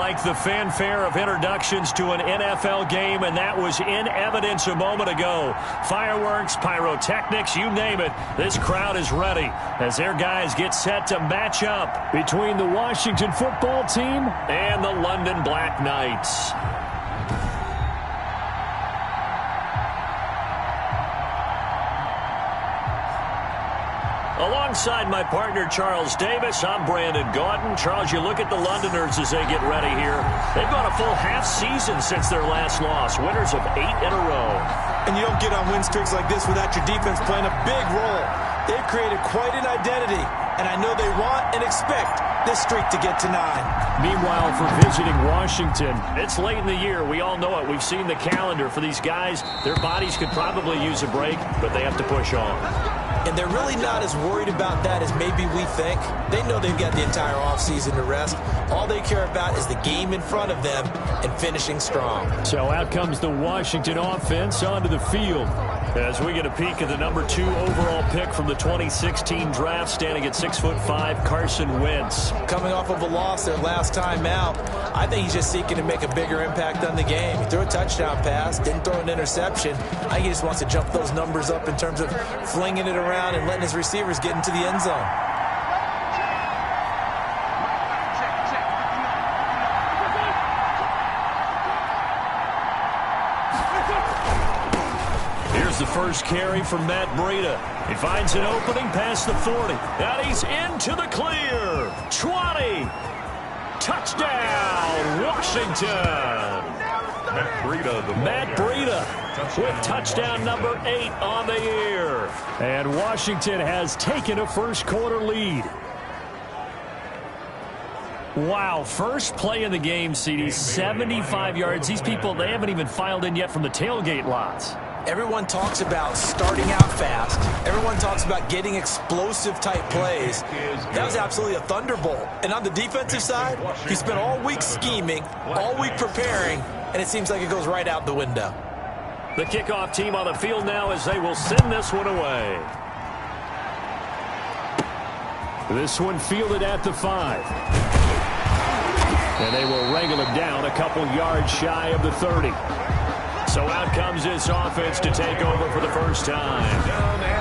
like the fanfare of introductions to an NFL game, and that was in evidence a moment ago. Fireworks, pyrotechnics, you name it. This crowd is ready as their guys get set to match up between the Washington football team and the London Black Knights. Alongside my partner, Charles Davis, I'm Brandon Gaudin. Charles, you look at the Londoners as they get ready here. They've gone a full half season since their last loss, winners of 8 in a row. And you don't get on win streaks like this without your defense playing a big role. They've created quite an identity, and I know they want and expect this streak to get to 9. Meanwhile, for visiting Washington, it's late in the year. We all know it. We've seen the calendar for these guys. Their bodies could probably use a break, but they have to push on. And they're really not as worried about that as maybe we think. They know they've got the entire offseason to rest. All they care about is the game in front of them and finishing strong. So out comes the Washington offense onto the field as we get a peek at the number 2 overall pick from the 2016 draft, standing at 6'5", Carson Wentz. Coming off of a loss their last time out, I think he's just seeking to make a bigger impact on the game. He threw a touchdown pass, didn't throw an interception. I think he just wants to jump those numbers up in terms of flinging it around and letting his receivers get into the end zone. Here's the first carry from Matt Breida. He finds an opening past the 40. And he's into the clear. 20. Touchdown, Washington. Matt Breida with touchdown number 8 on the year. And Washington has taken a first-quarter lead. Wow, first play of the game, CD, 75 yards. These people, they haven't even filed in yet from the tailgate lots. Everyone talks about starting out fast. Everyone talks about getting explosive-type plays. That was absolutely a thunderbolt. And on the defensive side, he spent all week scheming, all week preparing, and it seems like it goes right out the window. The kickoff team on the field now as they will send this one away. This one fielded at the 5. And they will wrangle it down a couple yards shy of the 30. So out comes this offense to take over for the first time.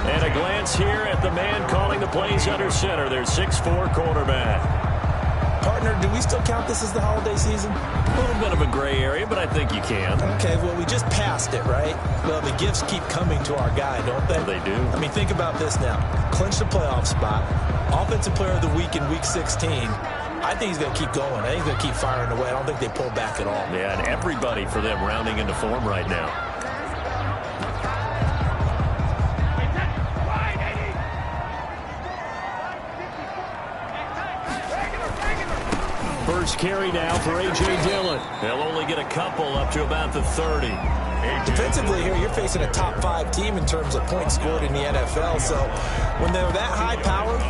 And a glance here at the man calling the plays under center, their 6'4" quarterback. Partner, do we still count this as the holiday season? A little bit of a gray area, but I think you can. Okay, well, we just passed it, right? Well, the gifts keep coming to our guy, don't they? They do. I mean, think about this now. Clinch the playoff spot. Offensive player of the week in Week 16. I think he's going to keep going. I think he's going to keep firing away. I don't think they pull back at all. Yeah, and everybody for them rounding into form right now. First carry now for A.J. Dillon. They'll only get a couple up to about the 30. Defensively here, you're facing a top 5 team in terms of points scored in the NFL. So when they're that high powered,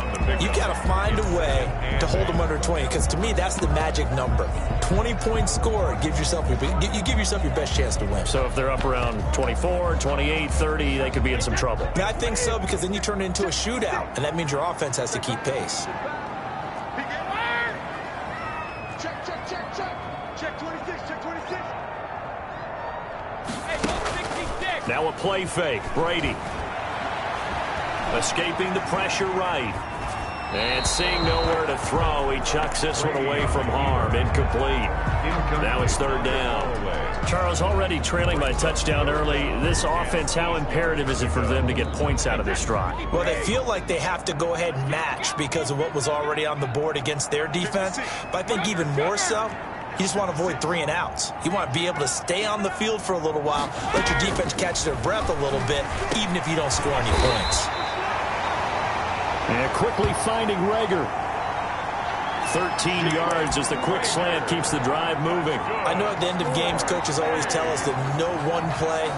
you got to find a way to hold them under 20. Because to me, that's the magic number. 20 points scored gives yourself you give yourself your best chance to win. So if they're up around 24, 28, 30, they could be in some trouble. Yeah, I think so, because then you turn it into a shootout, and that means your offense has to keep pace. Now a play fake. Brady escaping the pressure right. And seeing nowhere to throw, he chucks this one away from harm. Incomplete. Now it's 3rd down. Charles, already trailing by a touchdown early. This offense, how imperative is it for them to get points out of this drive? Well, they feel like they have to go ahead and match because of what was already on the board against their defense. But I think even more so, you just want to avoid 3 and outs. You want to be able to stay on the field for a little while, let your defense catch their breath a little bit, even if you don't score any points. And quickly finding Rager. 13 yards as the quick slant keeps the drive moving. I know at the end of games, coaches always tell us that no one play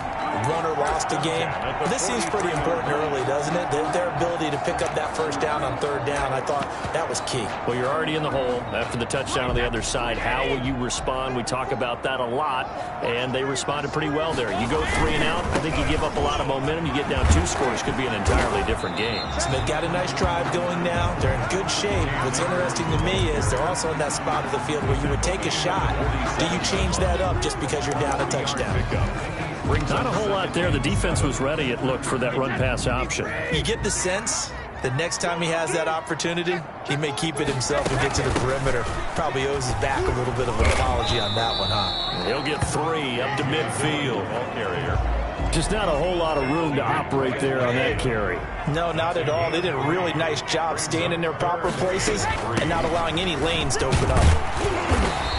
won or lost a game. But this seems pretty important early, doesn't it? Their ability to pick up that first down on 3rd down, I thought that was key. Well, you're already in the hole after the touchdown on the other side. How will you respond? We talk about that a lot, and they responded pretty well there. You go 3 and out, I think you give up a lot of momentum. You get down 2 scores, could be an entirely different game. So they've got a nice drive going now. They're in good shape. What's interesting to me is they're also in that spot of the field where you would take a shot. Do you change that up just because you're down a touchdown? Not a whole lot there. The defense was ready, it looked, for that run-pass option. You get the sense the next time he has that opportunity, he may keep it himself and get to the perimeter. Probably owes his back a little bit of an apology on that one, huh? He'll get 3 up to midfield. Just not a whole lot of room to operate there on that carry. No, not at all. They did a really nice job staying in their proper places and not allowing any lanes to open up.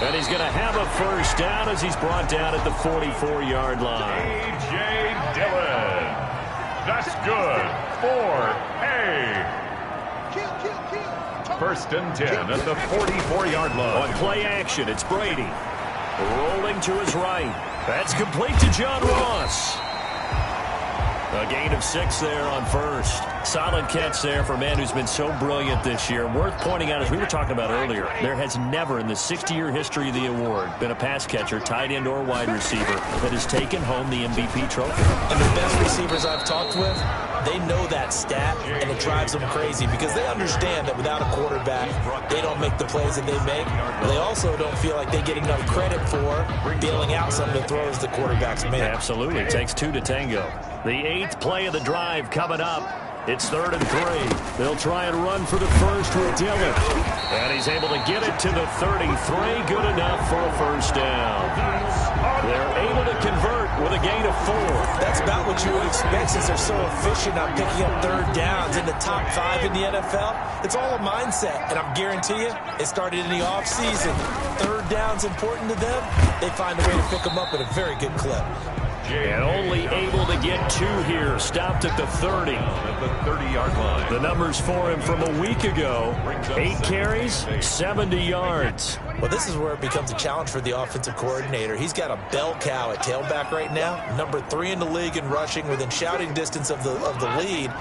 And he's going to have a first down as he's brought down at the 44-yard line. A.J. Dillon. That's good for A. First and 10 at the 44-yard line. On play action, it's Brady. Rolling to his right. That's complete to John Ross. A gain of 6 there on first. Solid catch there for a man who's been so brilliant this year. Worth pointing out, as we were talking about earlier, there has never in the 60-year history of the award been a pass catcher, tight end or wide receiver that has taken home the MVP trophy. And the best receivers I've talked with, they know that stat, and it drives them crazy because they understand that without a quarterback, they don't make the plays that they make. They also don't feel like they get enough credit for bailing out some of the throws the quarterbacks make. Absolutely. It takes 2 to tango. The 8th play of the drive coming up. It's 3rd and 3. They'll try and run for the first with Dillon. And he's able to get it to the 33. Good enough for a first down. They're able to convert with a gain of 4. That's about what you would expect since they're so efficient on picking up 3rd downs in the top 5 in the NFL. It's all a mindset, and I guarantee you, it started in the offseason. 3rd down's important to them. They find a way to pick them up at a very good clip. And only able to get 2 here. Stopped at the 30. At the 30-yard line. The numbers for him from a week ago. 8 carries, 70 yards. Well, this is where it becomes a challenge for the offensive coordinator. He's got a bell cow at tailback right now. Number 3 in the league in rushing, within shouting distance of the lead.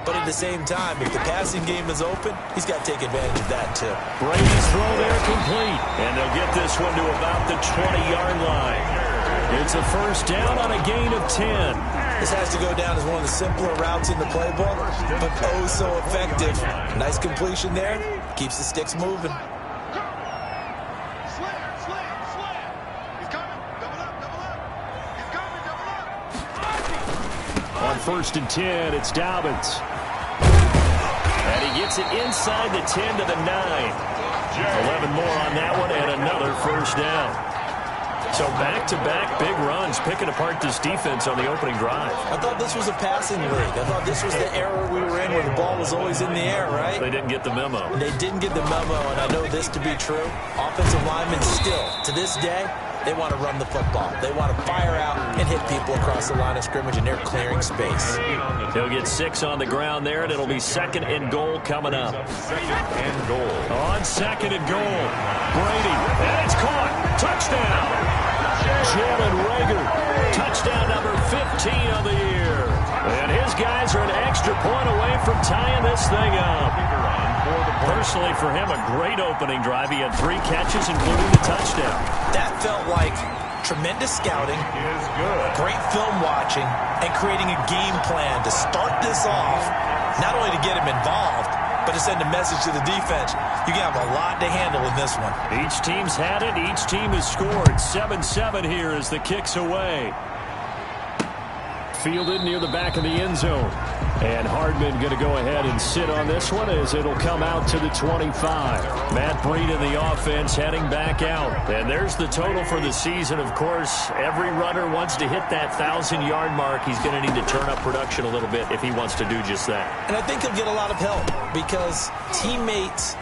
But at the same time, if the passing game is open, he's got to take advantage of that too. Brady's throw there complete. And they'll get this one to about the 20-yard line. It's a first down on a gain of 10. This has to go down as one of the simpler routes in the playbook, but oh so effective. Nice completion there. Keeps the sticks moving. On 1st and 10, it's Dobbins. And he gets it inside the 10 to the 9. 11 more on that one and another first down. So back-to-back big runs, picking apart this defense on the opening drive. I thought this was a passing league. I thought this was the era we were in where the ball was always in the air, right? They didn't get the memo. They didn't get the memo, and I know this to be true. Offensive linemen still, to this day, they want to run the football. They want to fire out and hit people across the line of scrimmage, and they're clearing space. He'll get 6 on the ground there, and it'll be 2nd and goal coming up. 2nd and goal. On 2nd and goal, Brady, and it's caught. Touchdown. Jalen Reagor, touchdown number 15 of the year. And his guys are an extra point away from tying this thing up. Personally, for him, a great opening drive. He had 3 catches, including the touchdown. That felt like tremendous scouting, great film watching, and creating a game plan to start this off, not only to get him involved, but to send a message to the defense. You have a lot to handle in this one. Each team's had it. Each team has scored. 7-7 here as the kick's away. Fielded near the back of the end zone. And Hardman going to go ahead and sit on this one as it'll come out to the 25. Matt Breida, the offense, heading back out. And there's the total for the season. Of course, every runner wants to hit that 1,000-yard mark. He's going to need to turn up production a little bit if he wants to do just that. And I think he'll get a lot of help because teammates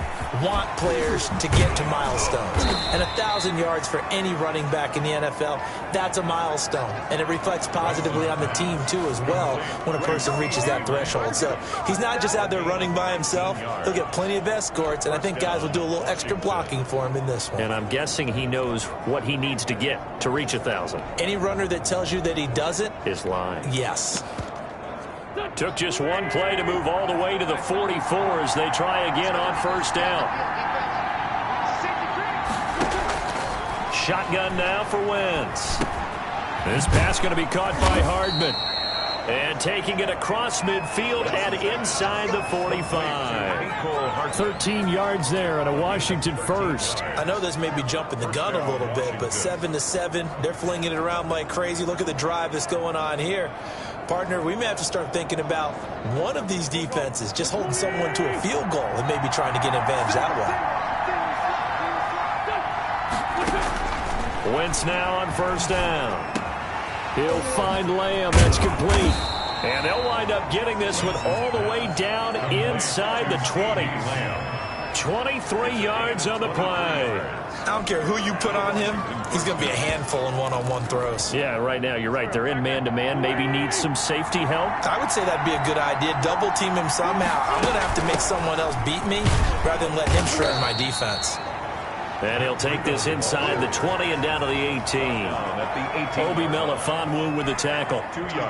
want players to get to milestones. And 1,000 yards for any running back in the NFL, that's a milestone. And it reflects positively on the team, too, as well, when a person reaches that threshold. So he's not just out there running by himself. He'll get plenty of escorts, and I think guys will do a little extra blocking for him in this one. And I'm guessing he knows what he needs to get to reach 1,000. Any runner that tells you that he doesn't is lying. Yes. Took just one play to move all the way to the 44 as they try again on first down. Shotgun now for Wentz. This pass going to be caught by Hardman. And taking it across midfield and inside the 45. 13 yards there and a Washington first. I know this may be jumping the gun a little bit, but 7-7, they're flinging it around like crazy. Look at the drive that's going on here. Partner, we may have to start thinking about one of these defenses just holding someone to a field goal and maybe trying to get an advantage that way. Wentz now on first down. He'll find Lamb. That's complete. And they'll wind up getting this one all the way down inside the 20. 23 yards on the play. I don't care who you put on him. He's going to be a handful in one-on-one throws. Yeah, right now you're right. They're in man-to-man. Maybe need some safety help. I would say that'd be a good idea. Double team him somehow. I'm going to have to make someone else beat me rather than let him shred my defense. And he'll take this inside the 20 and down to the 18. Obi Melifonwu with the tackle.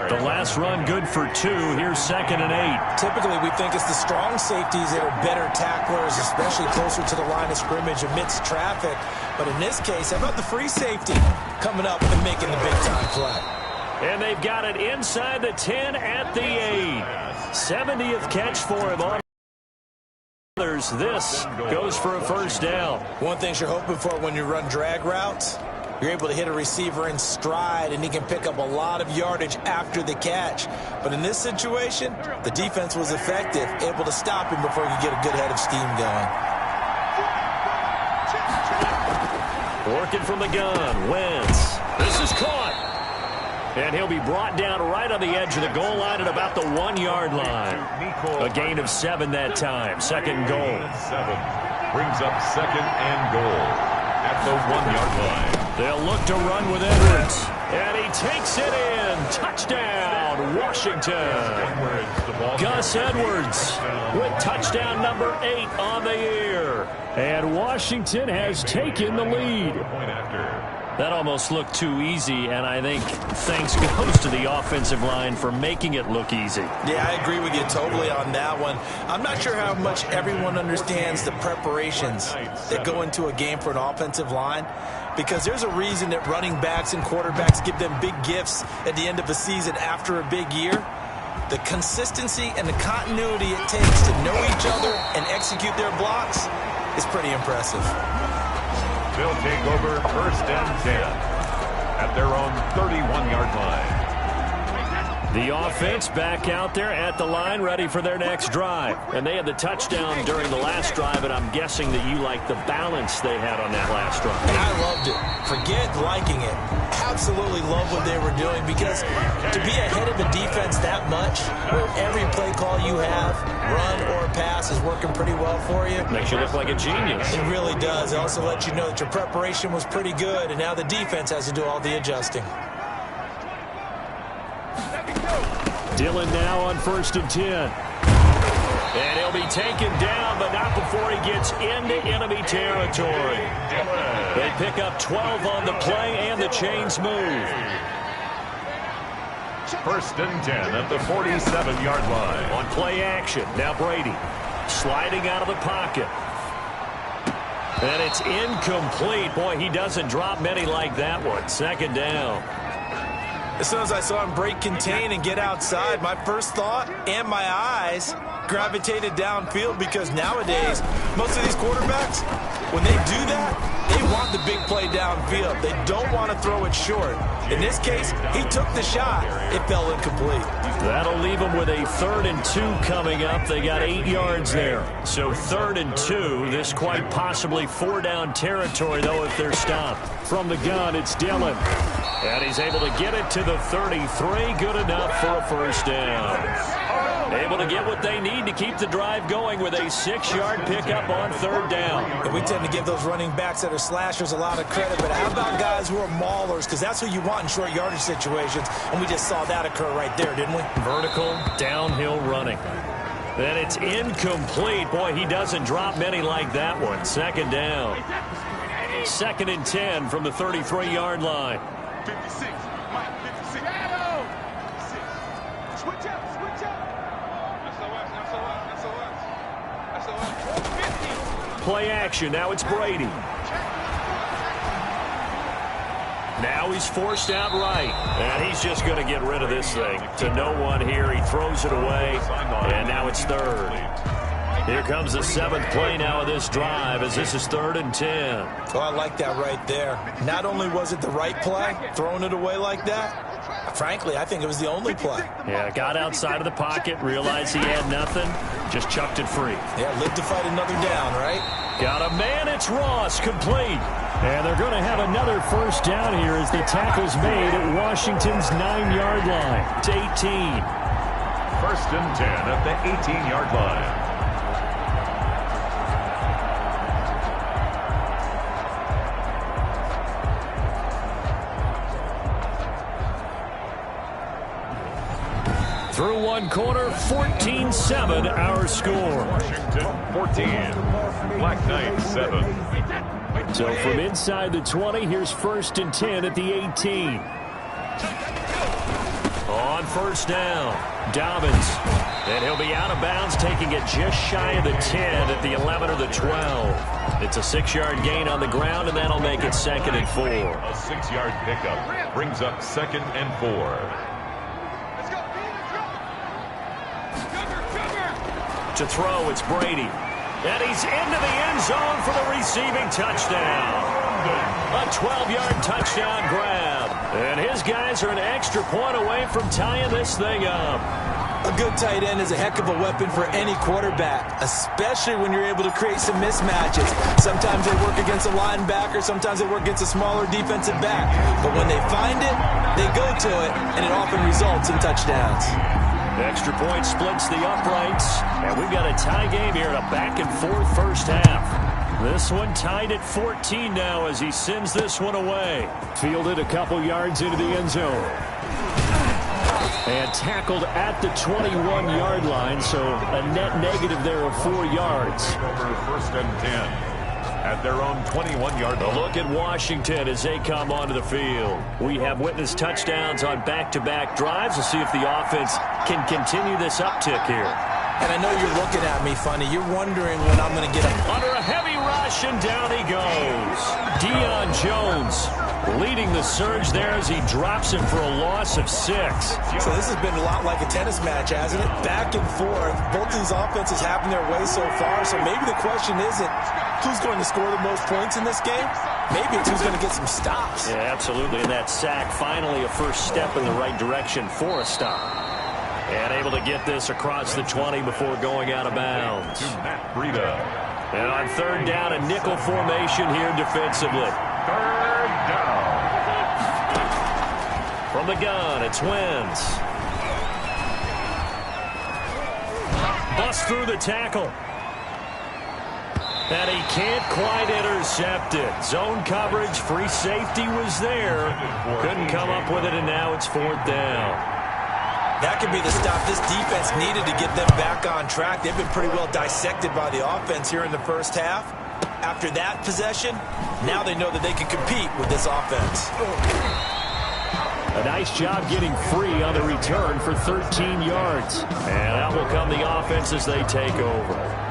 The last run good for 2. Here's 2nd and 8. Typically, we think it's the strong safeties that are better tacklers, especially closer to the line of scrimmage amidst traffic. But in this case, how about the free safety coming up and making the big-time play? And they've got it inside the 10 at the 8. 70th catch for him on. This goes for a first down. One thing you're hoping for when you run drag routes, you're able to hit a receiver in stride, and he can pick up a lot of yardage after the catch. But in this situation, the defense was effective, able to stop him before he could get a good head of steam going. Working from the gun, Wentz. This is caught. And he'll be brought down right on the edge of the goal line at about the 1-yard line. A gain of 7 that time. 2nd goal. 7 brings up 2nd and goal at the 1-yard line. They'll look to run with Edwards. And he takes it in. Touchdown, Washington. Gus Edwards with touchdown number 8 on the year. And Washington has taken the lead. That almost looked too easy, and I think thanks goes to the offensive line for making it look easy. Yeah, I agree with you totally on that one. I'm not sure how much everyone understands the preparations that go into a game for an offensive line, because there's a reason that running backs and quarterbacks give them big gifts at the end of a season after a big year. The consistency and the continuity it takes to know each other and execute their blocks is pretty impressive. They'll take over 1st and 10 at their own 31-yard line. The offense back out there at the line, ready for their next drive. And they had the touchdown during the last drive, and I'm guessing that you like the balance they had on that last drive. And I loved it. Forget liking it. Absolutely love what they were doing, because to be ahead of the defense that much, where every play call you have, run or pass, is working pretty well for you. Makes you look like a genius. It really does. It also lets you know that your preparation was pretty good, and now the defense has to do all the adjusting. Dillon now on 1st and 10. And he'll be taken down, but not before he gets into enemy territory. They pick up 12 on the play, and the chains move. 1st and 10 at the 47-yard line. On play action, now Brady sliding out of the pocket. And it's incomplete. Boy, he doesn't drop many like that one. 2nd down. As soon as I saw him break contain and get outside, my first thought and my eyes gravitated downfield, because nowadays, most of these quarterbacks, when they do that, they want the big play downfield. They don't want to throw it short. In this case, he took the shot. It fell incomplete. That'll leave them with a 3rd and 2 coming up. They got 8 yards there. So 3rd and 2. This quite possibly 4-down territory, though, if they're stopped. From the gun, it's Dillon. And he's able to get it to the 33. Good enough for a first down. Able to get what they need to keep the drive going with a 6-yard pickup on 3rd down. And we tend to give those running backs that are slashers a lot of credit, but how about guys who are maulers? Because that's who you want in short yardage situations, and we just saw that occur right there, didn't we? Vertical, downhill running. And it's incomplete. Boy, he doesn't drop many like that one. 2nd down. 2nd and 10 from the 33-yard line. 56. Mike, 56. Switch up. Play action. Now it's Brady. Now he's forced out right. And he's just going to get rid of this thing. To no one here. He throws it away. And now it's third. Here comes the 7th play now of this drive as this is 3rd and 10. Oh, I like that right there. Not only was it the right play, throwing it away like that, frankly, I think it was the only play. Yeah, got outside of the pocket, realized he had nothing, just chucked it free. Yeah, lived to fight another down, right? Got a man, it's Ross, complete. And they're going to have another first down here as the tackle's made at Washington's 9-yard line. It's 18. 1st and 10 at the 18-yard line. Through one quarter, 14-7 our score. Washington 14, Black Knights 7. So from inside the 20, here's 1st and 10 at the 18. On first down, Dobbins. And he'll be out of bounds, taking it just shy of the 10 at the 11 or the 12. It's a 6-yard gain on the ground, and that'll make it 2nd and 4. A 6-yard pickup brings up 2nd and 4. To throw, it's Brady. And he's into the end zone for the receiving touchdown. A 12-yard touchdown grab. And his guys are an extra point away from tying this thing up. A good tight end is a heck of a weapon for any quarterback, especially when you're able to create some mismatches. Sometimes they work against a linebacker, sometimes they work against a smaller defensive back. But when they find it, they go to it, and it often results in touchdowns. Extra point splits the uprights, and we've got a tie game here in a back-and-forth first half. This one tied at 14 now as he sends this one away. Fielded a couple yards into the end zone. And tackled at the 21-yard line, so a net negative there of 4 yards. Over 1st and 10. At their own 21-yard line. A look at Washington as they come onto the field. We have witnessed touchdowns on back-to-back drives. We'll see if the offense can continue this uptick here. And I know you're looking at me funny. You're wondering when I'm going to get him. Under a heavy rush, and down he goes. Deion Jones leading the surge there as he drops him for a loss of 6. So this has been a lot like a tennis match, hasn't it? Back and forth. Both these offenses having their way so far. So maybe the question isn't who's going to score the most points in this game. Maybe it's who's going to get some stops. Yeah, absolutely. And that sack, finally a first step in the right direction for a stop. And able to get this across the 20 before going out of bounds. And on 3rd down, a nickel formation here defensively. 3rd down. From the gun, it's Wentz. Bust through the tackle. And he can't quite intercept it. Zone coverage, free safety was there. Couldn't come up with it, and now it's 4th down. That could be the stop this defense needed to get them back on track. They've been pretty well dissected by the offense here in the first half. After that possession, now they know that they can compete with this offense. A nice job getting free on the return for 13 yards. And out will come the offense as they take over.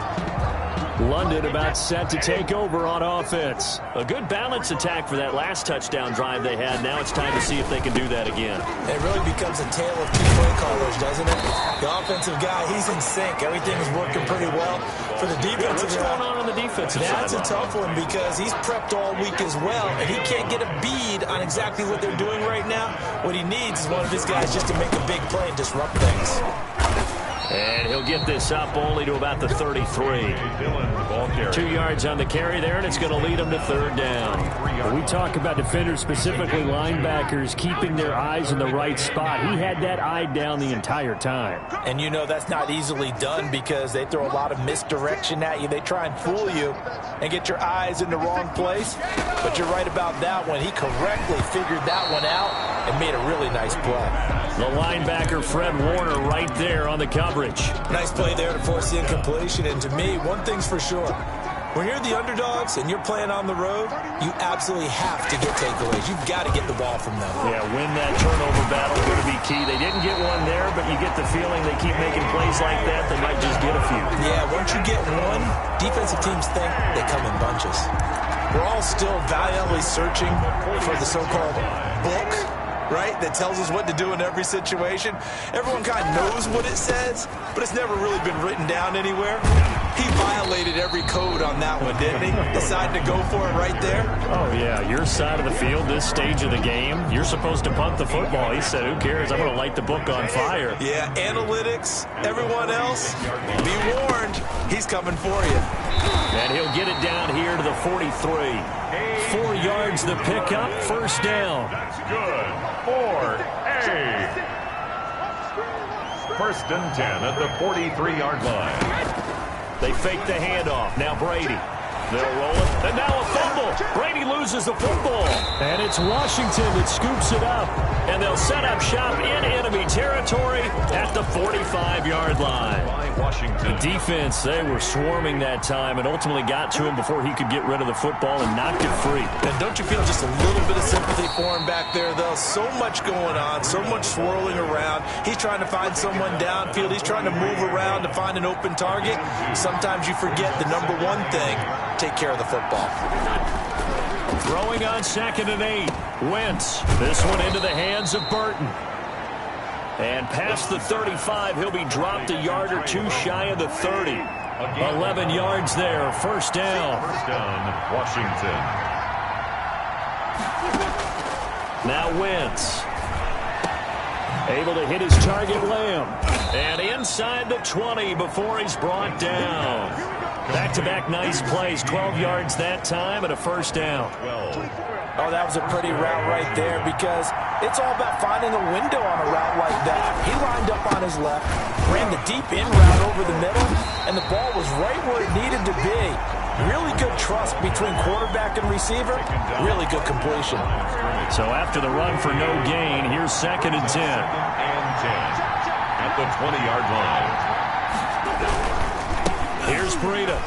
London about set to take over on offense. A good balance attack for that last touchdown drive they had. Now it's time to see if they can do that again. It really becomes a tale of 2 play callers, doesn't it? The offensive guy, he's in sync. Everything's working pretty well. For the defensive What's going on the defensive side? That's a tough one because he's prepped all week as well, and he can't get a bead on exactly what they're doing right now. What he needs is one of his guys just to make a big play and disrupt things. And he'll get this up only to about the 33. 2 yards on the carry there, and it's going to lead him to 3rd down. When we talk about defenders, specifically linebackers, keeping their eyes in the right spot. He had that eye down the entire time. And you know that's not easily done because they throw a lot of misdirection at you. They try and fool you and get your eyes in the wrong place. But you're right about that one. He correctly figured that one out and made a really nice play. The linebacker, Fred Warner, right there on the coverage. Nice play there to force the incompletion. And to me, one thing's for sure. When you're the underdogs and you're playing on the road, you absolutely have to get takeaways. You've got to get the ball from them. Yeah, win that turnover battle is going to be key. They didn't get one there, but you get the feeling they keep making plays like that, they might just get a few. Yeah, once you get one, defensive teams think they come in bunches. we're all still valiantly searching for the so-called book, right, that tells us what to do in every situation. Everyone kind of knows what it says, but it's never really been written down anywhere. He violated every code on that one, didn't he? Decided to go for it right there. Oh, yeah, your side of the field, this stage of the game, you're supposed to punt the football. He said, who cares? I'm going to light the book on fire. Yeah, analytics, everyone else, be warned, he's coming for you. And he'll get it down here to the 43. 4 yards the pickup, first down. That's good. 4A. First and 10 at the 43-yard line. They fake the handoff. Now Brady. They'll roll it. And now a fumble. Brady loses the football. And it's Washington that scoops it up. And they'll set up shop in enemy territory at the 45-yard line. Washington. The defense, they were swarming that time and ultimately got to him before he could get rid of the football and knocked it free. And don't you feel just a little bit of sympathy for him back there, though? So much going on, so much swirling around. He's trying to find someone downfield. He's trying to move around to find an open target. Sometimes you forget the number one thing, take care of the football. Throwing on 2nd and 8. Wentz. This one into the hands of Burton. And past the 35, he'll be dropped a yard or two shy of the 30. 11 yards there, first down. First down, Washington. Now Wentz. Able to hit his target, Lamb. And inside the 20 before he's brought down. Back-to-back nice plays, 12 yards that time and a first down. Oh, that was a pretty route right there because it's all about finding a window on a route like that. He lined up on his left, ran the deep in route over the middle, and the ball was right where it needed to be. Really good trust between quarterback and receiver. Really good completion. So after the run for no gain, here's 2nd and 10. Second and 10 at the 20-yard line. Here's Breida.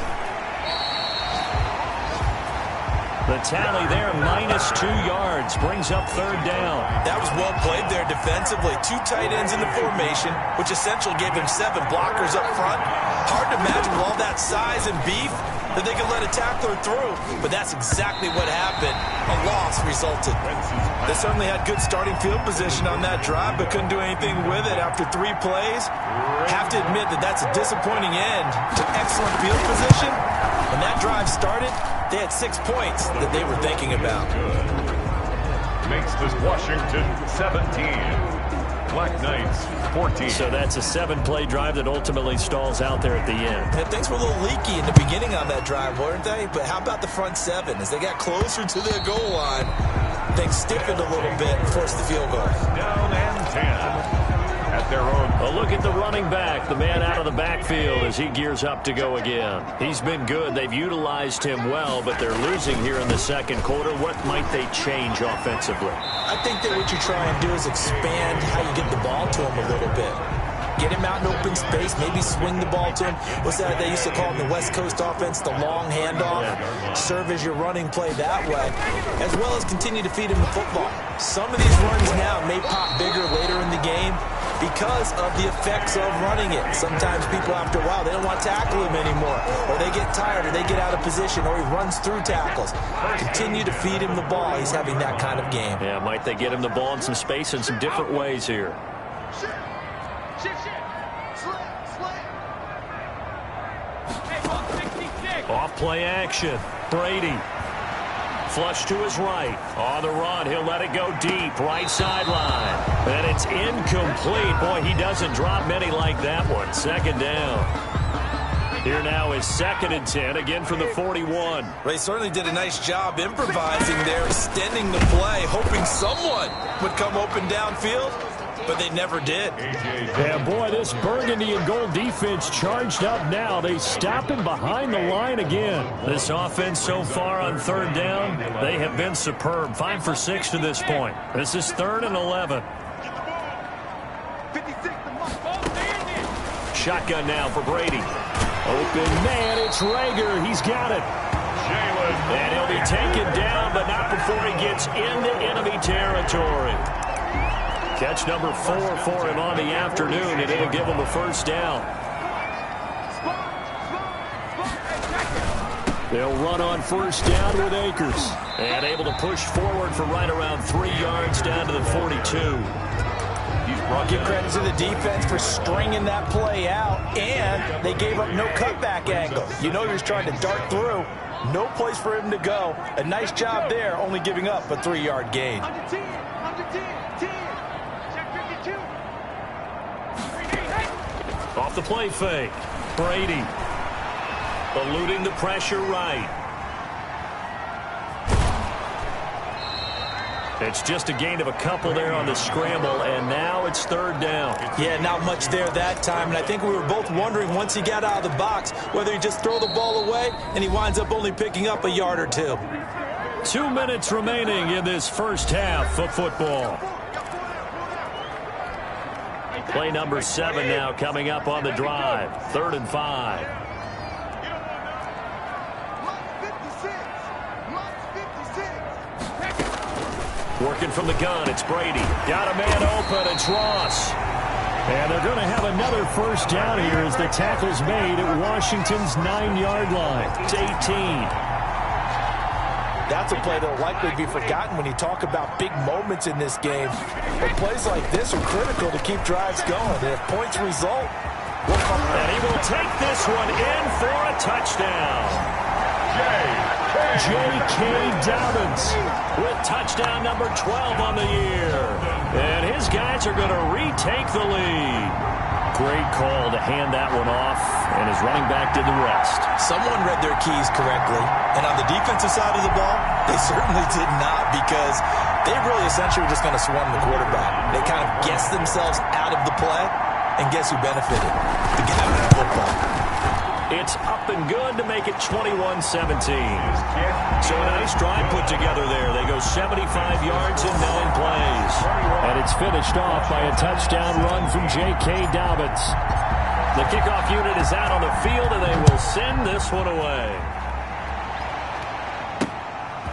The tally there, -2 yards, brings up third down. That was well played there defensively. 2 tight ends in the formation, which essentially gave him 7 blockers up front. Hard to imagine with all that size and beef that they could let a tackler through, but that's exactly what happened. A loss resulted. They certainly had good starting field position on that drive, but couldn't do anything with it after 3 plays. Have to admit that that's a disappointing end to excellent field position. When that drive started, they had 6 points that they were thinking about. Makes this Washington 17. Black Knights 14. So that's a 7-play drive that ultimately stalls out there at the end. Yeah, things were a little leaky in the beginning on that drive, weren't they? But how about the front 7? As they got closer to their goal line, things stiffened a little bit and forced the field goal. Down and 10 at their own. A look at the running back, the man out of the backfield as he gears up to go again. He's been good. They've utilized him well, but they're losing here in the second quarter. What might they change offensively? I think that what you try and do is expand how you get the ball to him a little bit. Get him out in open space, maybe swing the ball to him. What's that they used to call in the West Coast offense, the long handoff? Serve as your running play that way, as well as continue to feed him the football. Some of these runs now may pop bigger later in the game because of the effects of running it. Sometimes people, after a while, they don't want to tackle him anymore, or they get tired, or they get out of position, or he runs through tackles. Continue to feed him the ball. He's having that kind of game. Yeah, might they get him the ball in some space in some different ways here? Off play action. Brady. Flush to his right. On the run, he'll let it go deep. Right sideline. And it's incomplete. Boy, he doesn't drop many like that one. Second down. Here now is 2nd and 10, again from the 41. They certainly did a nice job improvising there, extending the play, hoping someone would come open downfield, but they never did. Yeah, boy, this burgundy and gold defense charged up now. They stop him behind the line again. This offense so far on third down, they have been superb. 5 for 6 to this point. This is 3rd and 11. Shotgun now for Brady. Open man, it's Rager. He's got it. And he'll be taken down, but not before he gets into enemy territory. Catch number 4 for him on the afternoon, and it'll give him a first down. They'll run on first down with Akers. And able to push forward for right around 3 yards down to the 42. Give credit to the defense for stringing that play out, and they gave up no cutback angle. You know he was trying to dart through. No place for him to go. A nice job there, only giving up a 3-yard gain. Under 10, check 52. Off the play fake. Brady eluding the pressure right. It's just a gain of a couple there on the scramble, and now it's 3rd down. Yeah, not much there that time, and I think we were both wondering once he got out of the box whether he just throw the ball away, and he winds up only picking up a yard or 2. 2 minutes remaining in this first half of football. Play number 7 now coming up on the drive. 3rd and 5. Working from the gun, it's Brady. Got a man open, it's Ross. And they're going to have another first down here as the tackle's made at Washington's 9-yard line. It's 18. That's a play that will likely be forgotten when you talk about big moments in this game. But plays like this are critical to keep drives going. And if points result, and he will take this one in for a touchdown. J.K. Dobbins with touchdown number 12 on the year. And his guys are going to retake the lead. Great call to hand that one off, and his running back did the rest. Someone read their keys correctly, and on the defensive side of the ball, they certainly did not, because they really essentially were just going to swarm the quarterback. They kind of guessed themselves out of the play, and guess who benefited? The guy with the football. It's up and good to make it 21-17. So a nice drive put together there. They go 75 yards in 9 plays. And it's finished off by a touchdown run from J.K. Dobbins. The kickoff unit is out on the field, and they will send this one away.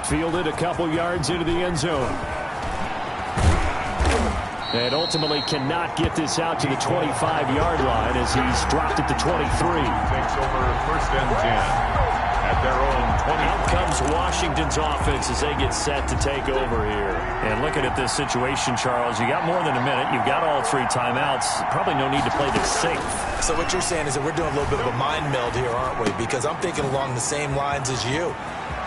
Fielded a couple yards into the end zone. And ultimately cannot get this out to the 25-yard line as he's dropped it to 23. Takes over 1st and 10 at their own 20. Out comes Washington's offense as they get set to take over here. And looking at this situation, Charles, you got more than a minute. You've got all 3 timeouts. Probably no need to play this safe. So what you're saying is that we're doing a little bit of a mind meld here, aren't we? Because I'm thinking along the same lines as you.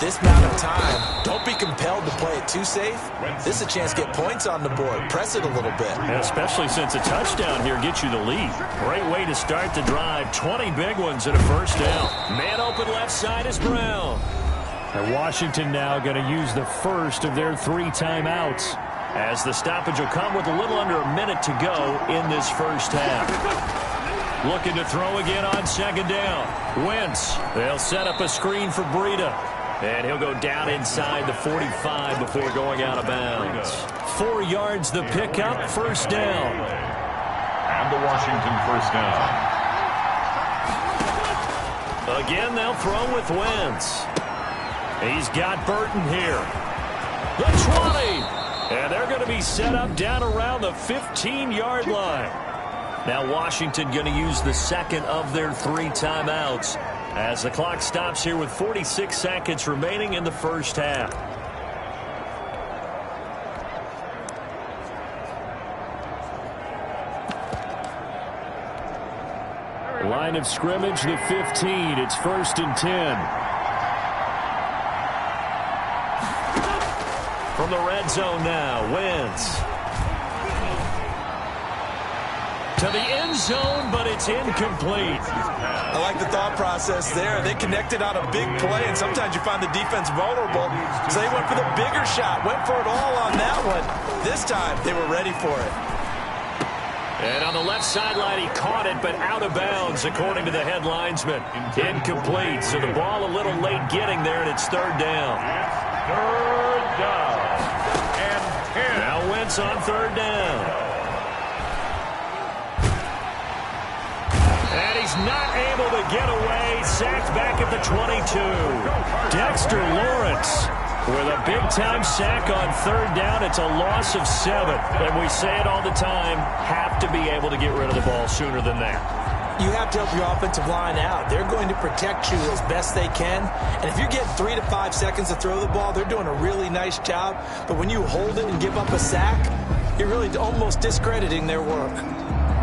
This amount of time, don't be compelled to play it too safe. This is a chance to get points on the board. Press it a little bit. And especially since a touchdown here gets you the lead. Great way to start the drive. 20 big ones and a first down. Man open left side is Brown. And Washington now going to use the first of their 3 timeouts. As the stoppage will come with a little under a minute to go in this first half. Looking to throw again on 2nd down. Wentz. They'll set up a screen for Breida. And he'll go down inside the 45 before going out of bounds. 4 yards the pickup, 1st down. And the Washington 1st down. Again, they'll throw with Wentz. He's got Burton here. The 20. And they're going to be set up down around the 15-yard line. Now Washington going to use the 2nd of their 3 timeouts as the clock stops here with 46 seconds remaining in the first half. Line of scrimmage, the 15. It's 1st and 10. From the red zone now, Wentz. To the end zone, but it's incomplete. I like the thought process there. They connected on a big play, and sometimes you find the defense vulnerable. So they went for the bigger shot, went for it all on that one. This time, they were ready for it. And on the left sideline, he caught it, but out of bounds, according to the head linesman. Incomplete, so the ball a little late getting there, and it's 3rd down. 3rd down. And 10. Now Wentz on 3rd down. And he's not able to get away. Sacked back at the 22. Dexter Lawrence with a big-time sack on 3rd down. It's a loss of 7. And we say it all the time, have to be able to get rid of the ball sooner than that. You have to help your offensive line out. They're going to protect you as best they can. And if you're getting 3 to 5 seconds to throw the ball, they're doing a really nice job. But when you hold it and give up a sack, you're really almost discrediting their work.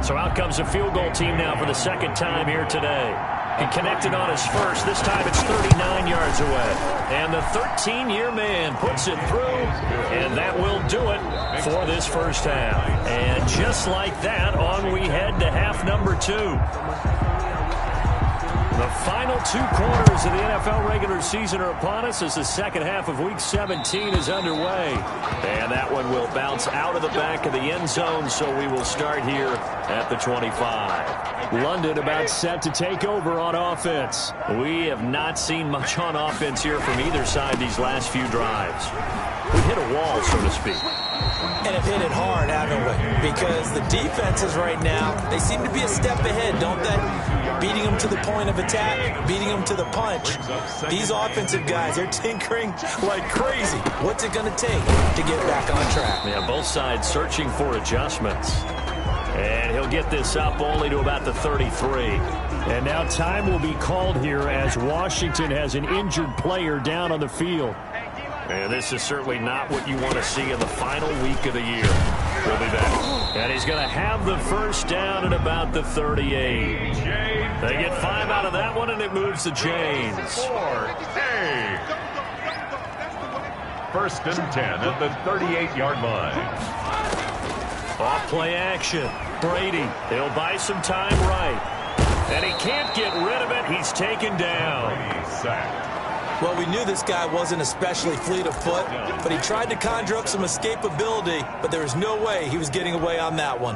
So out comes a field goal team now for the second time here today. He connected on his first. This time it's 39 yards away. And the 13-year man puts it through, and that will do it for this first half. And just like that, on we head to half number 2. The final 2 quarters of the NFL regular season are upon us as the second half of Week 17 is underway. And that one will bounce out of the back of the end zone, so we will start here at the 25. London about set to take over on offense. We have not seen much on offense here from either side these last few drives. We hit a wall, so to speak. And have hit it hard, haven't we? Because the defenses right now, they seem to be a step ahead, don't they? Beating them to the point of attack, beating them to the punch. These offensive guys, they're tinkering like crazy. What's it going to take to get back on track? Yeah, both sides searching for adjustments. And he'll get this up only to about the 33. And now time will be called here as Washington has an injured player down on the field. And this is certainly not what you want to see in the final week of the year. We'll be back. And he's going to have the first down at about the 38. They get 5 out of that one, and it moves to James. 4A. First and 10 at the 38-yard line. Off play action. Brady, he'll buy some time right. And he can't get rid of it. He's taken down. Brady sacked. Well, we knew this guy wasn't especially fleet of foot, but he tried to conjure up some escapability, but there was no way he was getting away on that one.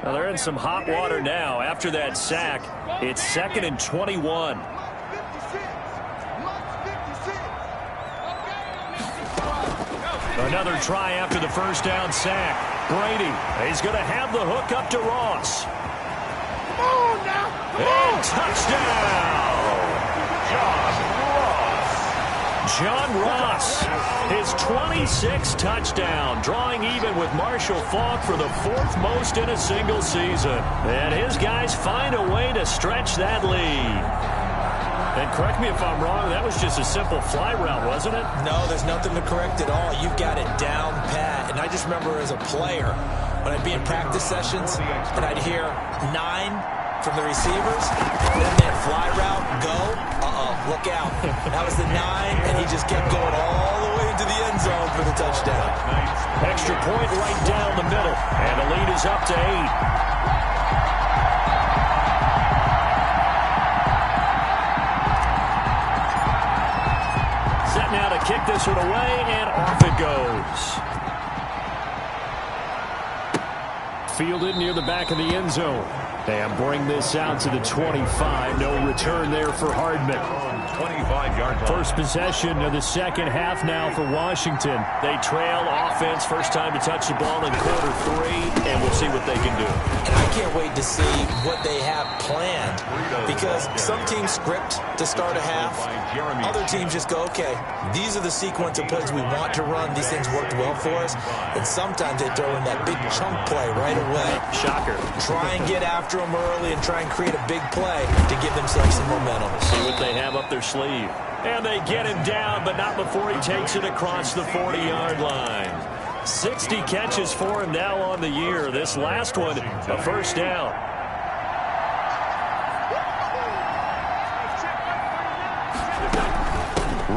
Well, they're in some hot water now. After that sack, it's 2nd and 21. Another try after the first down sack. Brady, he's going to have the hook up to Ross. And touchdown! John Ross, his 26th touchdown, drawing even with Marshall Faulk for the 4th most in a single season. And his guys find a way to stretch that lead. And correct me if I'm wrong, that was just a simple fly route, wasn't it? No, there's nothing to correct at all. You've got it down pat. And I just remember as a player, when I'd be in practice sessions, and I'd hear 9 from the receivers, and then that fly route, go, look out. That was the 9, and he just kept going all the way into the end zone for the touchdown. Extra point right down the middle, and the lead is up to 8. Set now to kick this one away, and off it goes. Fielded near the back of the end zone. And bring this out to the 25. No return there for Hardman. 25-yard line. First possession of the second half now for Washington. They trail offense. First time to touch the ball in quarter 3, and we'll see what they can do. And I can't wait to see what they have planned, because some teams script to start a half. Other teams just go, okay, these are the sequence of plays we want to run. These things worked well for us. And sometimes they throw in that big chunk play right away. Shocker. Try and get after them early and try and create a big play to give themselves some momentum. See what they have up their sleeve. And they get him down, but not before he takes it across the 40-yard line. 60 catches for him now on the year. This last one, a first down.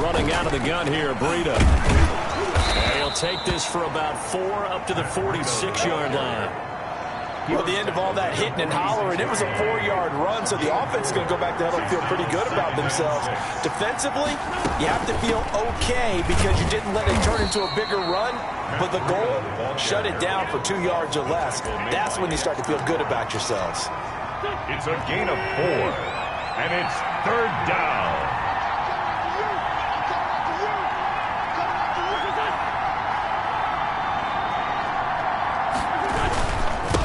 Running out of the gun here, Breida. And he'll take this for about 4 up to the 46-yard line. Well, at the end of all that hitting and hollering, it was a 4-yard run, so the offense is going to go back to huddle and feel pretty good about themselves. Defensively, you have to feel okay because you didn't let it turn into a bigger run, but the goal, shut it down for 2 yards or less. That's when you start to feel good about yourselves. It's a gain of 4, and it's 3rd down.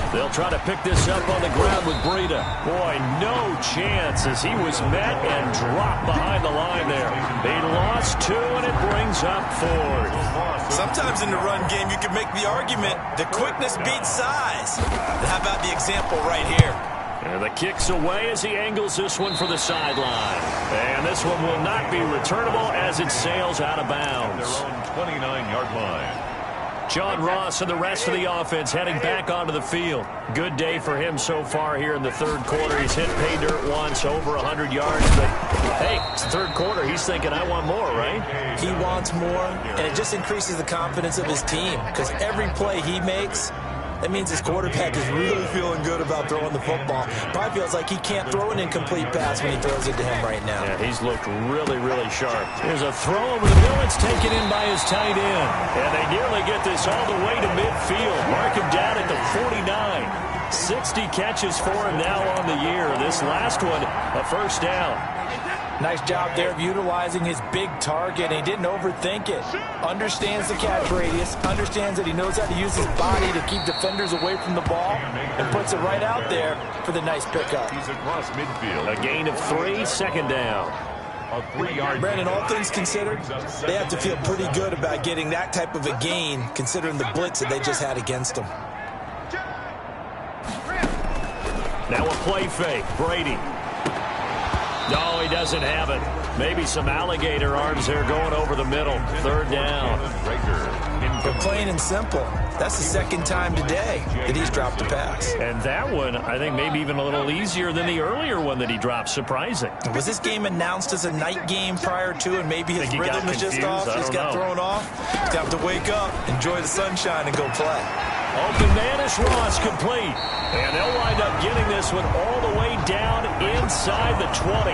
They'll try to pick this up on the ground with Breida. Boy, no chance as he was met and dropped behind the line there. He lost 2, and it brings up 4th. Sometimes in the run game, you can make the argument that quickness beats size. How about the example right here? And the kick's away as he angles this one for the sideline. And this one will not be returnable as it sails out of bounds. Their own 29-yard line. John Ross and the rest of the offense heading back onto the field. Good day for him so far here in the third quarter. He's hit pay dirt once, over 100 yards. But, hey, it's the third quarter. He's thinking, I want more, right? He wants more, and it just increases the confidence of his team because every play he makes, that means his quarterback is really feeling good about throwing the football. Probably feels like he can't throw an incomplete pass when he throws it to him right now. Yeah, he's looked really, really sharp. There's a throw over the middle. It's taken in by his tight end. And they nearly get this all the way to midfield. Mark him down at the 49. 60 catches for him now on the year. This last one, a first down. Nice job there of utilizing his big target. He didn't overthink it. Understands the catch radius. Understands that he knows how to use his body to keep defenders away from the ball. And puts it right out there for the nice pickup. He's across midfield. A gain of 3, second down. A 3-yard. Brandon, all things considered, they have to feel pretty good about getting that type of a gain considering the blitz that they just had against them. Now a play fake. Brady. No, he doesn't have it. Maybe some alligator arms there going over the middle. Third down. But plain and simple, that's the second time today that he's dropped a pass. And that one, I think, maybe even a little easier than the earlier one that he dropped. Surprising. Was this game announced as a night game prior to, and maybe his rhythm is just off? Just got thrown off? He's got to wake up, enjoy the sunshine, and go play. Open man is Ross, complete. And they'll wind up getting this one all the way down inside the 20.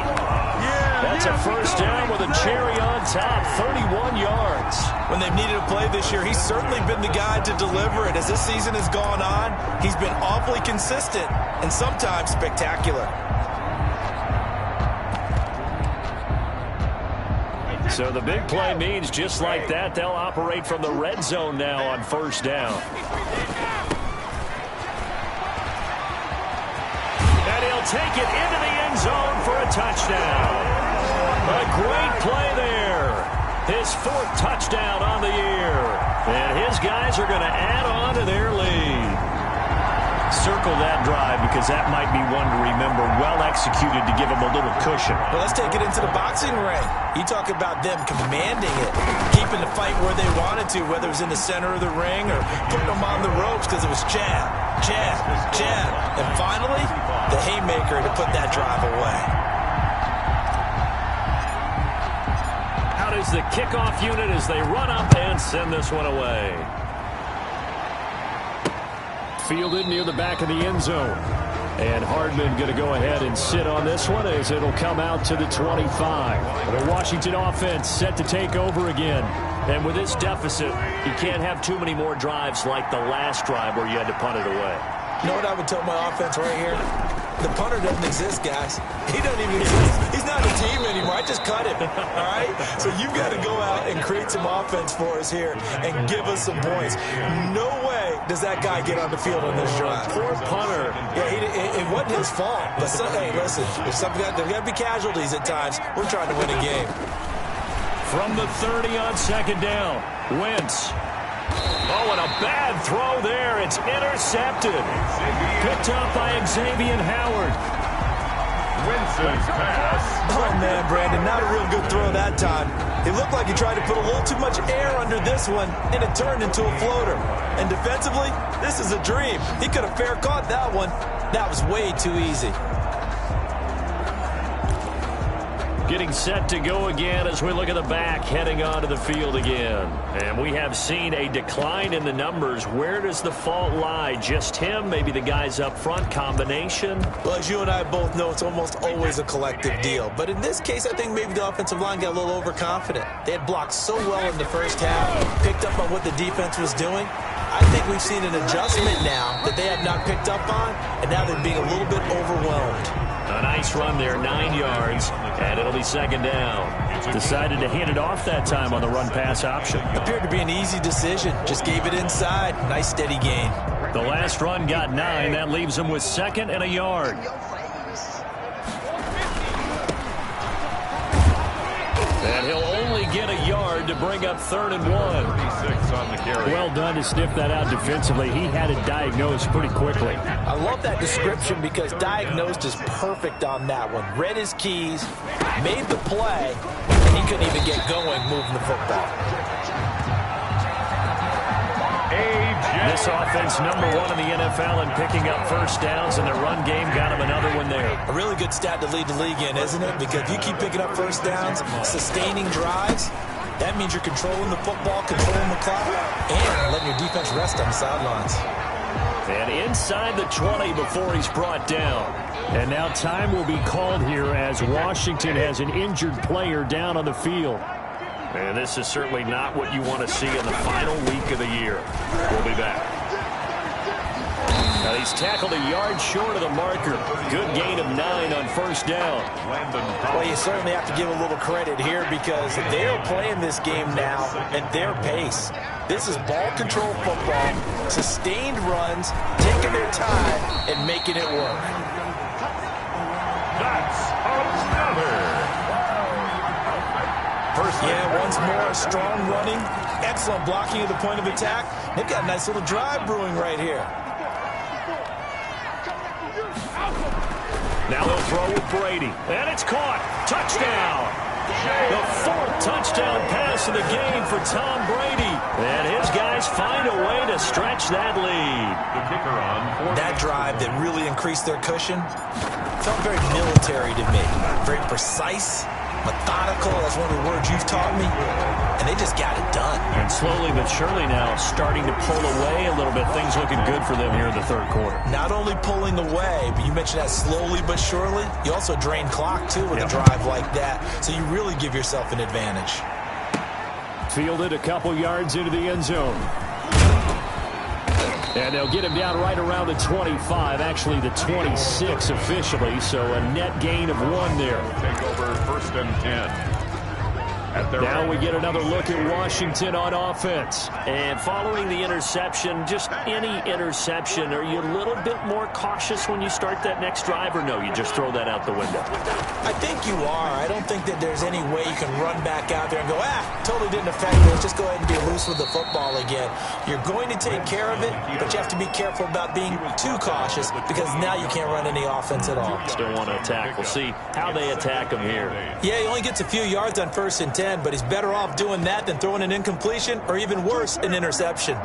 That's a first down with a cherry on top, 31 yards. When they've needed a play this year, he's certainly been the guy to deliver it. As this season has gone on, he's been awfully consistent and sometimes spectacular. So the big play means just like that, they'll operate from the red zone now on first down. And he'll take it into the end zone for a touchdown. A great play there. His 4th touchdown on the year. And his guys are going to add on to their lead. Circle that drive because that might be one to remember. Well executed to give him a little cushion. Well, let's take it into the boxing ring. You talk about them commanding it, keeping the fight where they wanted to, whether it was in the center of the ring or putting them on the ropes because it was jab, jab, jab. And finally, the haymaker to put that drive away. How does the kickoff unit as they run up and send this one away? Fielded near the back of the end zone. And Hardman going to go ahead and sit on this one as it'll come out to the 25. The Washington offense set to take over again. And with this deficit, you can't have too many more drives like the last drive where you had to punt it away. You know what I would tell my offense right here? The punter doesn't exist, guys. He doesn't even exist. He's not a team anymore. I just cut him, all right? So you've got to go out and create some offense for us here and give us some points. No way does that guy get on the field on this drive. Poor punter. Yeah, it wasn't his fault. But, hey, listen, there's got to be casualties at times. We're trying to win a game. From the 30 on second down, Wentz. Oh, and a bad throw there. It's intercepted. Picked up by Xavier Howard. Wentz's pass. Oh, man, Brandon, not a real good throw that time. It looked like he tried to put a little too much air under this one, and it turned into a floater. And defensively, this is a dream. He could have fair caught that one. That was way too easy. Getting set to go again as we look at the back, heading onto the field again. And we have seen a decline in the numbers. Where does the fault lie? Just him? Maybe the guys up front? Combination? Well, as you and I both know, it's almost always a collective deal. But in this case, I think maybe the offensive line got a little overconfident. They had blocked so well in the first half, picked up on what the defense was doing. I think we've seen an adjustment now that they have not picked up on, and now they're being a little bit overwhelmed. A nice run there, 9 yards, and it'll be second down. Decided to hand it off that time on the run-pass option. Appeared to be an easy decision. Just gave it inside. Nice steady gain. The last run got 9. That leaves him with 2nd and a yard. And he'll only get a yard to bring up 3rd and 1. 36 on the carry. Well done to sniff that out defensively. He had it diagnosed pretty quickly. I love that description because diagnosed is perfect on that one. Read his keys, made the play, and he couldn't even get going moving the football. This offense number 1 in the NFL in picking up first downs, and their run game got him another one there. A really good stat to lead the league in, isn't it? Because if you keep picking up first downs, sustaining drives, that means you're controlling the football, controlling the clock, and letting your defense rest on the sidelines. And inside the 20 before he's brought down. And now time will be called here as Washington has an injured player down on the field. And this is certainly not what you want to see in the final week of the year. We'll be back. Now he's tackled a yard short of the marker. Good gain of 9 on first down. Well, you certainly have to give a little credit here because they're playing this game now at their pace. This is ball control football, sustained runs, taking their time, and making it work. That's another. Yeah, once more, strong running, excellent blocking at the point of attack. They've got a nice little drive brewing right here. Now they'll throw with Brady, and it's caught. Touchdown! The 4th touchdown pass of the game for Tom Brady. And his guys find a way to stretch that lead. The kicker on. That drive that really increased their cushion felt very military to me. Very precise. Methodical, that's one of the words you've taught me, and they just got it done. And slowly but surely now starting to pull away a little bit. Things looking good for them here in the 3rd quarter. Not only pulling away, but you mentioned that slowly but surely. You also drain clock, too, with a drive like that, so you really give yourself an advantage. Fielded a couple yards into the end zone. And they'll get him down right around the 25, actually the 26 officially, so a net gain of 1 there. Take over 1st and 10. Now we get another look at Washington on offense. And following the interception, just any interception, are you a little bit more cautious when you start that next drive, or no, you just throw that out the window? I think you are. I don't think that there's any way you can run back out there and go, totally didn't affect it. Just go ahead and be loose with the football again. You're going to take care of it, but you have to be careful about being too cautious because now you can't run any offense at all. Still want to attack. We'll see how they attack him here. Yeah, he only gets a few yards on 1st and 10, but he's better off doing that than throwing an incompletion or even worse, an interception.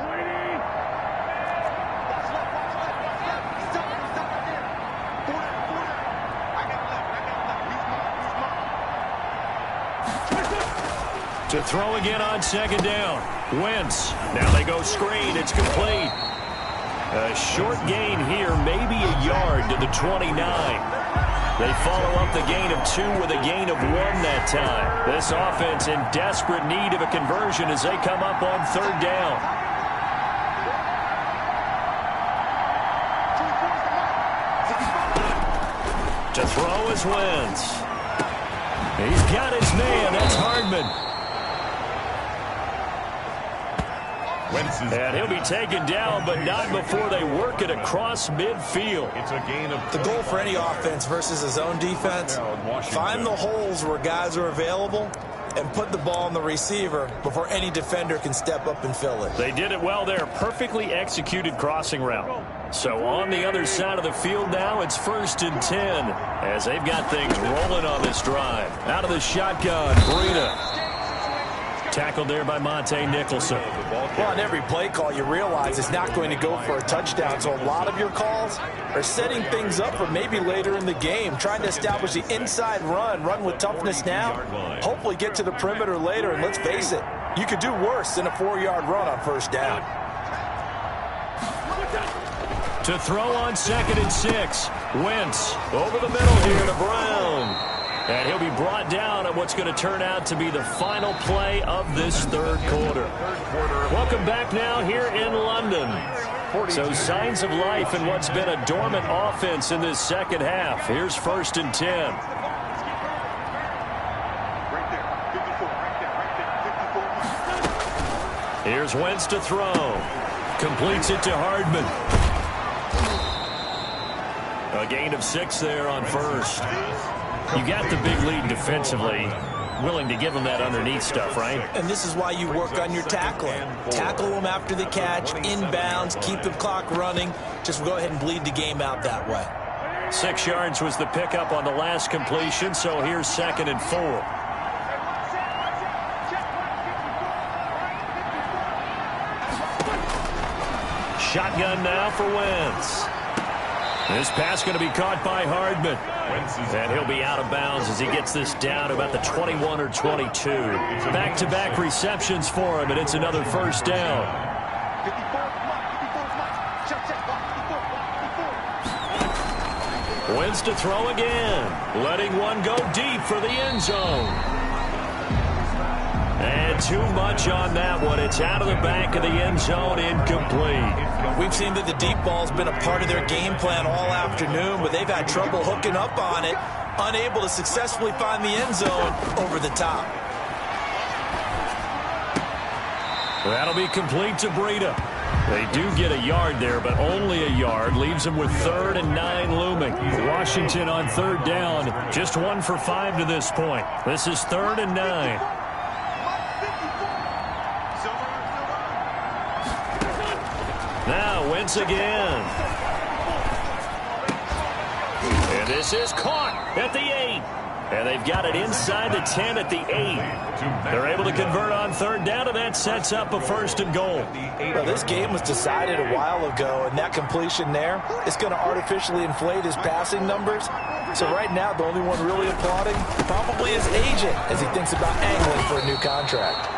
To throw again on 2nd down. Wentz. Now they go screen. It's complete. A short gain here, maybe a yard to the 29. They follow up the gain of 2 with a gain of 1 that time. This offense in desperate need of a conversion as they come up on 3rd down. To throw is Wentz. He's got his man. That's Hardman. And he'll be taken down, but not before they work it across midfield. It's a gain of the goal for any offense versus his own defense. Find the holes where guys are available and put the ball on the receiver before any defender can step up and fill it. They did it well there. Perfectly executed crossing route. So on the other side of the field now, it's 1st and 10 as they've got things rolling on this drive. Out of the shotgun, Breida. Tackled there by Monte Nicholson. Well, on every play call, you realize it's not going to go for a touchdown. So a lot of your calls are setting things up for maybe later in the game, trying to establish the inside run with toughness now, hopefully get to the perimeter later. And let's face it, you could do worse than a 4-yard run on 1st down. To throw on 2nd and 6. Wentz over the middle here to Brown. And he'll be brought down at what's going to turn out to be the final play of this 3rd quarter. Welcome back now here in London. So signs of life in what's been a dormant offense in this 2nd half. Here's 1st and 10. Here's Wentz to throw. Completes it to Hardman. A gain of 6 there on 1st. You got the big lead defensively. willing to give him that underneath stuff, right? And this is why you work on your tackling. Tackle them after the catch, inbounds, keep the clock running. Just go ahead and bleed the game out that way. 6 yards was the pickup on the last completion, so here's 2nd and 4. Shotgun now for Wentz. This pass going to be caught by Hardman. And he'll be out of bounds as he gets this down to about the 21 or 22. Back-to-back receptions for him, and it's another first down. Wentz to throw again. Letting one go deep for the end zone. And too much on that one. It's out of the back of the end zone, incomplete. We've seen that the deep ball's been a part of their game plan all afternoon, but they've had trouble hooking up on it, unable to successfully find the end zone over the top. That'll be complete to Breida. They do get a yard there, but only a yard. Leaves them with 3rd and 9 looming. Washington on 3rd down. Just 1 for 5 to this point. This is 3rd and 9. Now Wentz again. And this is caught at the 8. And they've got it inside the 10 at the 8. They're able to convert on 3rd down, and that sets up a 1st and goal. Well, this game was decided a while ago, and that completion there is going to artificially inflate his passing numbers. So right now, the only one really applauding probably his agent as he thinks about angling for a new contract.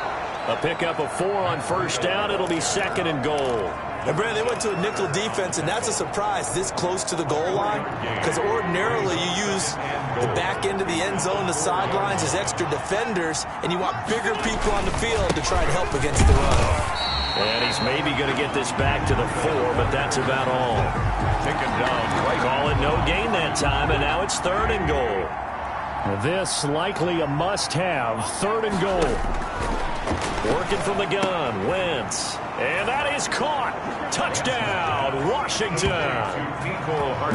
A pickup of 4 on 1st down. It'll be 2nd and goal. And Brandon, they went to a nickel defense, and that's a surprise this close to the goal line, because ordinarily you use the back end of the end zone, the sidelines as extra defenders, and you want bigger people on the field to try and help against the run. And he's maybe going to get this back to the 4, but that's about all. Taken down right. Call it no gain that time, and now it's 3rd and goal. This likely a must-have, 3rd and goal. Working from the gun, Wentz. And that is caught. Touchdown, Washington.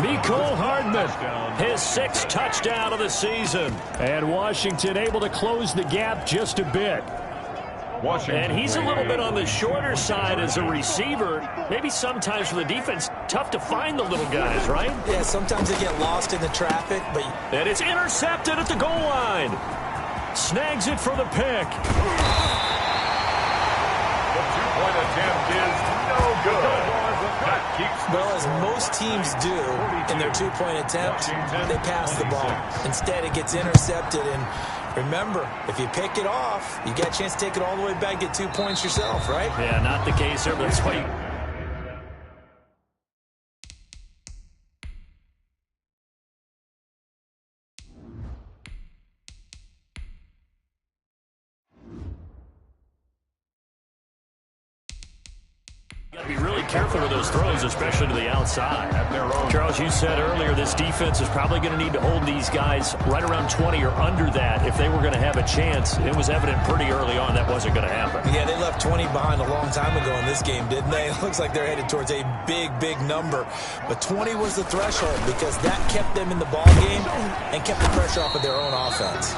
Mecole Hardman, his 6th touchdown of the season. And Washington able to close the gap just a bit. And he's a little bit on the shorter side as a receiver. Maybe sometimes for the defense, tough to find the little guys, right? Yeah, sometimes they get lost in the traffic. And it's intercepted at the goal line. Snags it for the pick. Point attempt is no good. Well, as most teams do in their 2-point attempt, they pass the ball. Instead, it gets intercepted. And remember, if you pick it off, you get a chance to take it all the way back, get 2 points yourself, right? Yeah, not the case here, but that's why you... Be really careful with those throws, especially to the outside. Charles, you said earlier this defense is probably going to need to hold these guys right around 20 or under that if they were going to have a chance. It was evident pretty early on that wasn't going to happen. Yeah, they left 20 behind a long time ago in this game, didn't they? It looks like they're headed towards a big, big number. But 20 was the threshold because that kept them in the ball game and kept the pressure off of their own offense.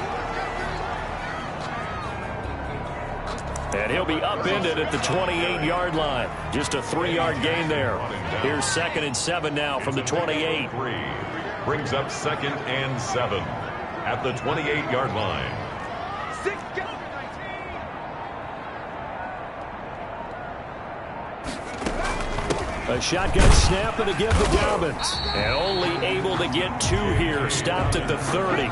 And he'll be upended at the 28-yard line. Just a 3-yard gain there. Here's 2nd and 7 now from the 28. Brings up 2nd and 7 at the 28-yard line. A shotgun snap and a give to Dobbins. And only able to get 2 here. Stopped at the 30.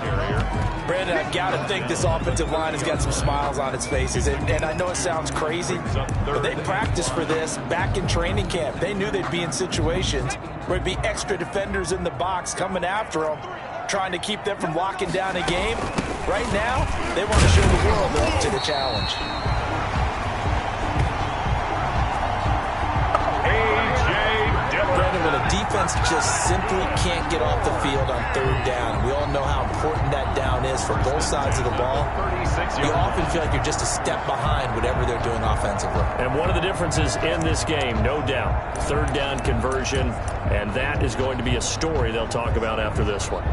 Brandon, I've got to think this offensive line has got some smiles on its faces. And I know it sounds crazy, but they practiced for this back in training camp. They knew they'd be in situations where it'd be extra defenders in the box coming after them, trying to keep them from locking down a game. Right now, they want to show the world they're up to the challenge. Brandon, when a defense just simply can't get off the field on 3rd down, we all know how important that down is for both sides of the ball. You often feel like you're just a step behind whatever they're doing offensively. And one of the differences in this game, no doubt, 3rd down conversion, and that is going to be a story they'll talk about after this one.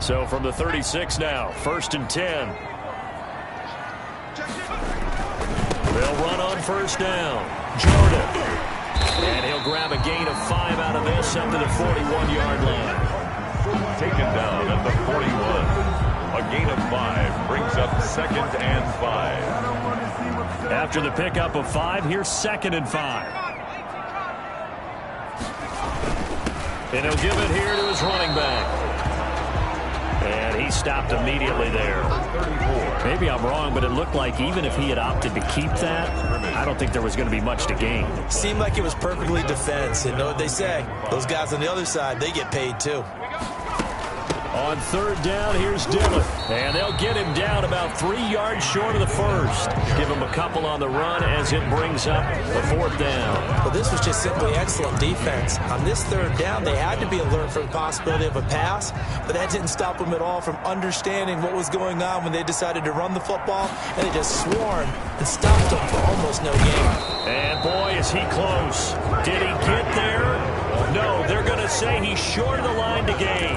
So from the 36 now, 1st and 10. They'll run on 1st down. Jordan. And he'll grab a gain of 5 out of this up to the 41-yard line. Taken down at the 41. A gain of 5 brings up 2nd and 5. After the pickup of 5, here's 2nd and 5. And he'll give it here to his running back. And he stopped immediately there. Maybe I'm wrong, but it looked like even if he had opted to keep that, I don't think there was going to be much to gain. Seemed like it was perfectly defense. And know what they say? Those guys on the other side, they get paid too. On 3rd down, here's Dillon. And they'll get him down about 3 yards short of the 1st. Give him a couple on the run as it brings up the 4th down. Well, this was just simply excellent defense. On this 3rd down, they had to be alert for the possibility of a pass, but that didn't stop them at all from understanding what was going on when they decided to run the football, and they just swarmed and stopped them for almost no gain. And boy, is he close. Did he get there? No, they're going to say he's short of the line to gain.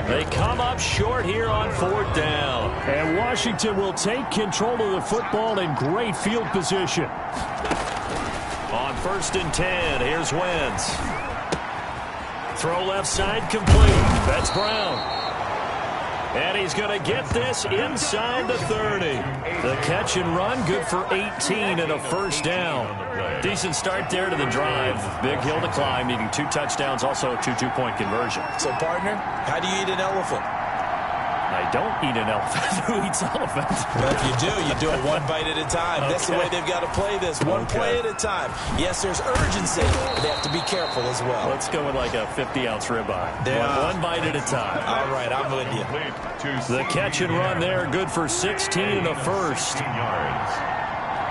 They come up short here on 4th down. And Washington will take control of the football in great field position. On 1st and 10, here's Wentz. Throw left side complete. That's Brown. And he's going to get this inside the 30. The catch and run, good for 18 and a 1st down. Decent start there to the drive. Big hill to climb, needing 2 touchdowns, also a 2 two-point conversion. So, partner, how do you eat an elephant? I don't eat an elephant. Who eats elephant? Well, if you do it one bite at a time. Okay. That's the way they've got to play this. One play at a time. Yes, there's urgency, but they have to be careful as well. Let's go with like a 50-ounce ribeye. One bite at a time. All right, I'm with you. The catch and run there, good for 16 and a 1st. Yards.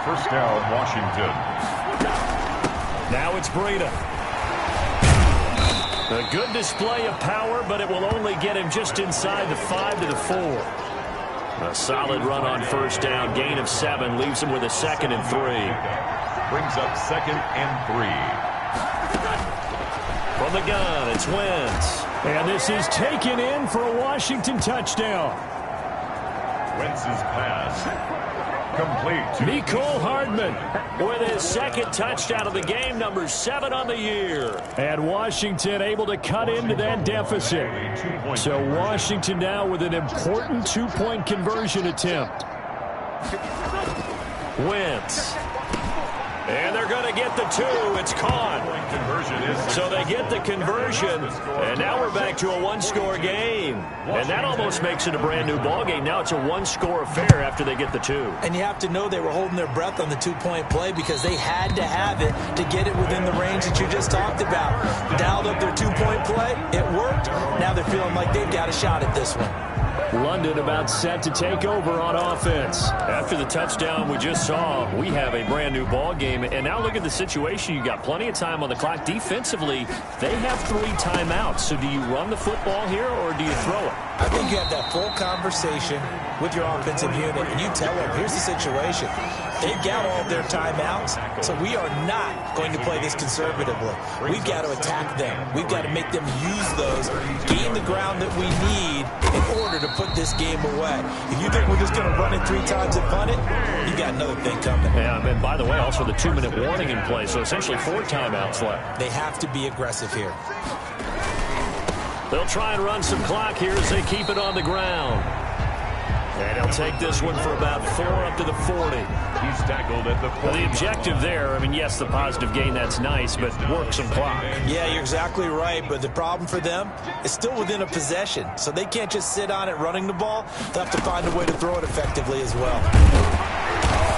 1st down, Washington. Now it's Breida. A good display of power, but it will only get him just inside the 5 to the 4. A solid run on 1st down. Gain of 7 leaves him with a 2nd and 3. Brings up 2nd and 3. From the gun, it's Wentz. And this is taken in for a Washington touchdown. 3. Wentz's pass. Complete. Mecole Hardman with his 2nd touchdown of the game, number 7 on the year. And Washington able to cut into that deficit. So Washington now with an important 2-point conversion attempt. Wentz. And they're going to get the 2. It's caught. So they get the conversion, and now we're back to a 1-score game. And that almost makes it a brand-new ball game. Now it's a 1-score affair after they get the 2. And you have to know they were holding their breath on the 2-point play because they had to have it to get it within the range that you just talked about. Dialed up their 2-point play. It worked. Now they're feeling like they've got a shot at this one. London about set to take over on offense. After the touchdown we just saw, we have a brand new ball game. And now look at the situation. You got plenty of time on the clock. Defensively, they have 3 timeouts. So do you run the football here or do you throw it? I think you have that full conversation with your offensive unit, and you tell them, here's the situation. They've got all their timeouts, so we are not going to play this conservatively. We've got to attack them. We've got to make them use those, gain the ground that we need in order to put this game away. If you think we're just going to run it 3 times and punt it, you got another thing coming. Yeah, and by the way, also the 2-minute warning in play, so essentially 4 timeouts left. They have to be aggressive here. They'll try and run some clock here as they keep it on the ground. And he'll take this one for about 4 up to the 40. He's tackled at the 40. The objective there, I mean, yes, the positive gain, that's nice, but work some clock. Yeah, you're exactly right, but the problem for them is still within a possession, so they can't just sit on it running the ball. They'll have to find a way to throw it effectively as well.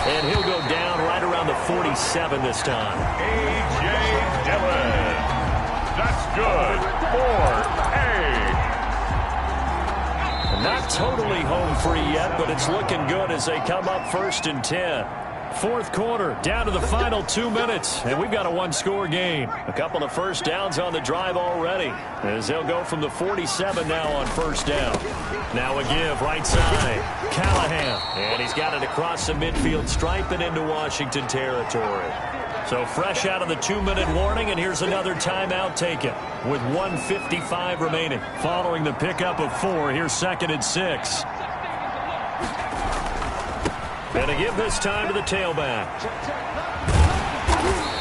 And he'll go down right around the 47 this time. A.J. Dillon. That's good for Not totally home free yet, but it's looking good as they come up 1st and 10. Fourth quarter, down to the final 2 minutes, and we've got a one-score game. A couple of first downs on the drive already, as they'll go from the 47 now on first down. Now a give, right side, Callahan, and he's got it across the midfield stripe and into Washington territory. So fresh out of the 2-minute warning, and here's another timeout taken with 1:55 remaining. Following the pickup of 4, here's 2nd and 6. And a give this time to the tailback.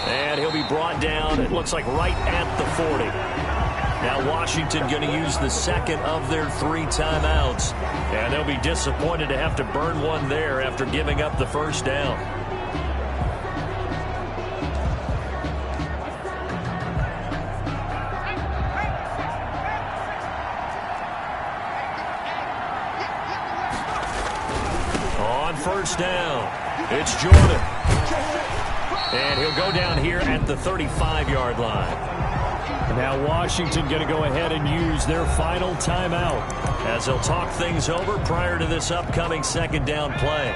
And he'll be brought down, it looks like right at the 40. Now Washington going to use the second of their 3 timeouts. And they'll be disappointed to have to burn one there after giving up the first down. First down. It's Jordan. And he'll go down here at the 35-yard line. Now Washington going to go ahead and use their final timeout as they'll talk things over prior to this upcoming second down play.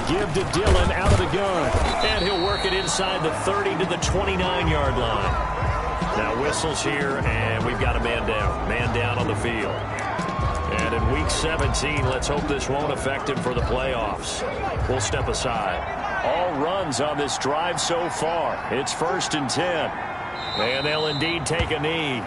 Give to Dillon out of the gun. And he'll work it inside the 30 to the 29-yard line. Now whistles here, and we've got a man down. Man down on the field. And in Week 17, let's hope this won't affect him for the playoffs. We'll step aside. All runs on this drive so far. It's 1st and 10. And they'll indeed take a knee.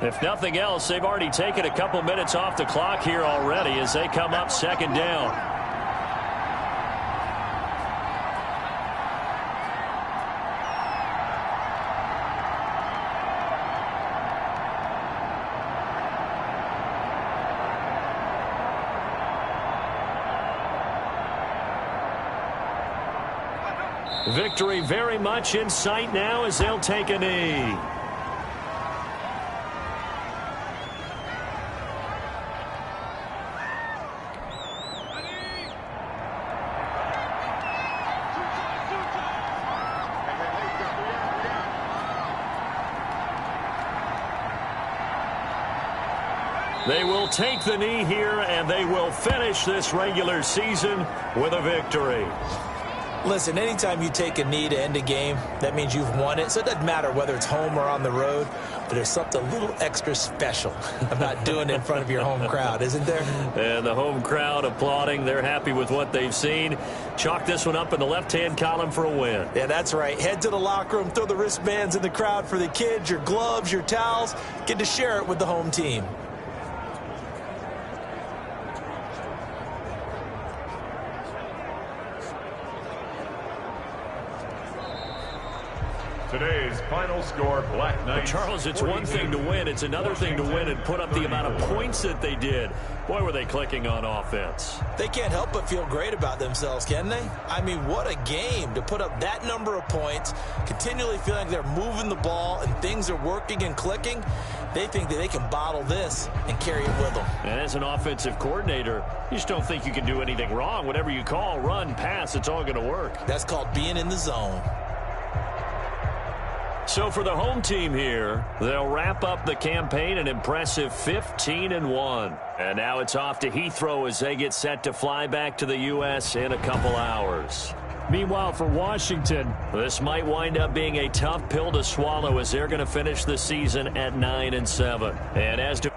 If nothing else, they've already taken a couple minutes off the clock here already as they come up second down. Victory very much in sight now as they'll take a knee. They will take the knee here, and they will finish this regular season with a victory. Listen, anytime you take a knee to end a game, that means you've won it. So it doesn't matter whether it's home or on the road, but there's something a little extra special about doing it in front of your home crowd, isn't there? And the home crowd applauding. They're happy with what they've seen. Chalk this one up in the left-hand column for a win. Yeah, that's right. Head to the locker room, throw the wristbands in the crowd for the kids, your gloves, your towels. Get to share it with the home team. Today's final score, Black Knights. Charles, it's one thing to win. It's another thing to win and put up the amount of points that they did. Boy, were they clicking on offense. They can't help but feel great about themselves, can they? I mean, what a game to put up that number of points, continually feeling like they're moving the ball and things are working and clicking. They think that they can bottle this and carry it with them. And as an offensive coordinator, you just don't think you can do anything wrong. Whatever you call, run, pass, it's all going to work. That's called being in the zone. So for the home team here, they'll wrap up the campaign an impressive 15-1. And now it's off to Heathrow as they get set to fly back to the U.S. in a couple hours. Meanwhile, for Washington, this might wind up being a tough pill to swallow as they're going to finish the season at 9-7. And as to